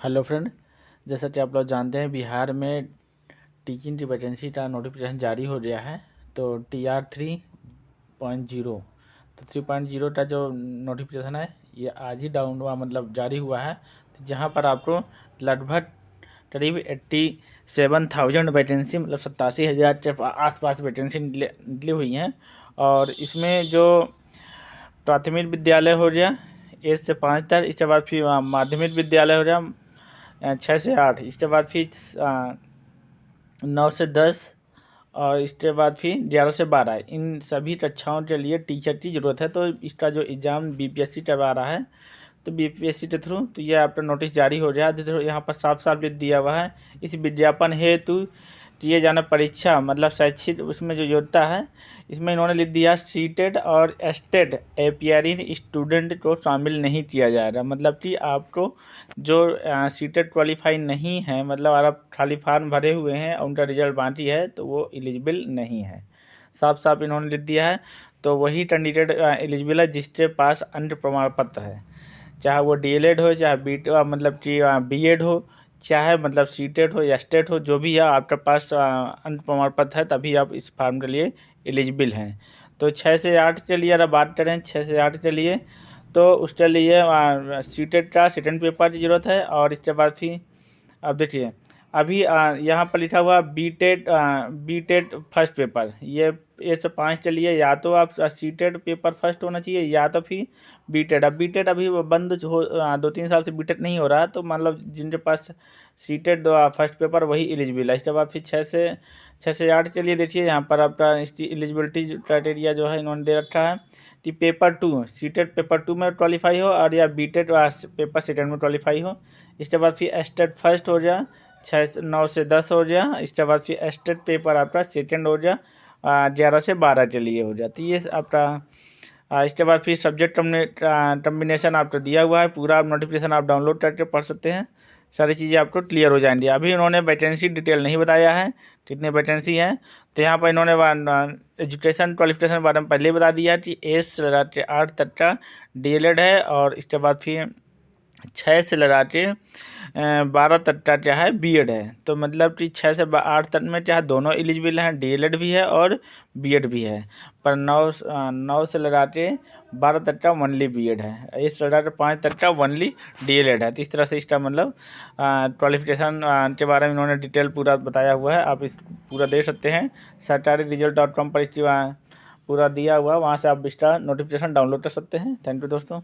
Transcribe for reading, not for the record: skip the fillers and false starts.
Hello friend, जैसा कि आप लोग जानते हैं बिहार में टीचिंग की वैकेंसी का नोटिफिकेशन जारी हो गया है। तो TR 3.0 तो 3.0 का जो नोटिफिकेशन है ये आज ही डाउन हुआ, मतलब जारी हुआ है। तो जहाँ पर आपको लगभग करीब 87,000 वैकेंसी, मतलब 87,000 के आसपास वैकेंसी निकली हुई हैं। और इसमें जो प्राथमिक विद्यालय हो गया 1 से 5 तक, इसके बाद फिर माध्यमिक विद्यालय हो गया 6 से 8, इसके बाद फिर 9 से 10, और इसके बाद फिर 11 से 12। इन सभी कक्षाओं के लिए टीचर की ज़रूरत है। तो इसका जो एग्ज़ाम BPSC करवा रहा है, तो BPSC के थ्रू तो ये आपका नोटिस जारी हो गया है। यहाँ पर साफ साफ लिख दिया हुआ है, इस विज्ञापन हेतु किए जाना परीक्षा, मतलब शैक्षिक उसमें जो योग्यता है, इसमें इन्होंने लिख दिया सीटेट और एस्टेट अपीयरिंग स्टूडेंट को शामिल नहीं किया जाएगा। मतलब कि आपको जो सीटेट क्वालिफाई नहीं है, मतलब आप खाली फार्म भरे हुए हैं और उनका रिजल्ट बाकी है, तो वो एलिजिबल नहीं है। साफ साफ इन्होंने लिख दिया है। तो वही कैंडिडेट एलिजिबल है जिसके पास अन्य प्रमाण पत्र है, चाहे वो DLED हो, चाहे मतलब कि BEd हो, चाहे मतलब सीटेट हो या स्टेट हो, जो भी है आपके पास अन्य प्रमाण पत्र है, तभी आप इस फार्म के लिए एलिजिबल हैं। तो 6 से 8 के लिए अगर बात करें, 6 से 8 के लिए, तो उसके लिए सीटेट का सेकंड पेपर की ज़रूरत है। और इसके बाद फिर अब देखिए, अभी यहाँ पर लिखा हुआ बीटेट फर्स्ट पेपर, ये 1 से 5 के लिए या तो आप सीटेट पेपर फर्स्ट होना चाहिए, या तो फिर बीटेट। अब बीटेट अभी बंद हो 2-3 साल से बीटेट नहीं हो रहा, तो मतलब जिनके पास सीटेट फर्स्ट पेपर वही एलिजिबल है। इसके बाद फिर 6 से 8 के लिए देखिए, यहाँ पर आपका इसकी एलिजिबिलिटी क्राइटेरिया जो है इन्होंने दे रखा है कि पेपर 2 सीटेट पेपर 2 में क्वालिफाई हो, और या बीटेट पेपर सेकेंड में क्वालिफाई हो। इसके बाद फिर एस्टेट फर्स्ट हो जाए, 9 से 10 हो गया। इसके बाद फिर एस्टेट पेपर आपका सेकेंड हो गया 11 से 12 के लिए हो जाती है आपका। इसके बाद फिर सब्जेक्ट कम्बिनेशन आपको दिया हुआ है, पूरा नोटिफिकेशन आप डाउनलोड करके पढ़ सकते हैं, सारी चीज़ें आपको क्लियर हो जाएंगी। अभी इन्होंने वैकेंसी डिटेल नहीं बताया है कितने वैकेंसी हैं। तो यहाँ पर इन्होंने एजुकेशन क्वालिफिकेशन के बारे में पहले ही बता दिया कि 1 से 8 तक का DLED है, और इसके बाद फिर 6 से लगा के 12 तक का क्या है BEd है। तो मतलब कि 6 से 8 तक में क्या दोनों एलिजिबल हैं, DLED भी है और BEd भी है। पर 9 से लगा के 12 तक का ओनली BEd है, इस लगा के 5 तक का ओनली DLED है। तो इस तरह से इसका मतलब क्वालिफिकेशन के बारे में इन्होंने डिटेल पूरा बताया हुआ है। आप इस पूरा देख सकते हैं, sarkaryresult.com पर इसकी पूरा दिया हुआ है, वहाँ से आप इसका नोटिफिकेशन डाउनलोड कर सकते हैं। थैंक यू दोस्तों।